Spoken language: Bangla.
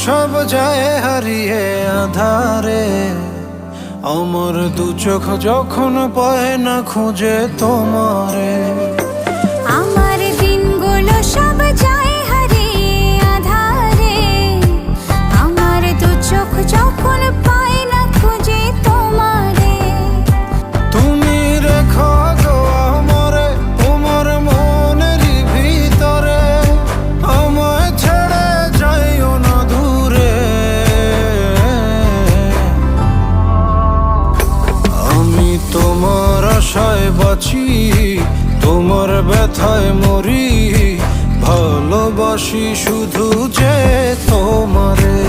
সব যায় হারিয়ে আধারে, আমার দু চোখ যখন পায় না খুঁজে তোমারে। আমার দিনগুলো সব যায় হারিয়ে আধারে, আমার দু চোখ যখন পায় না খুঁজে তোমারে। তুমি রেখো গো আমারে তোমার মনেরই ভিতরে, আমায় ছেড়ে যাইও না দূরে। আমি তোমার আশায় বাঁচি, তোমার ব্যথায় মরি, ভালোবাসি শুধু যে তোমারে।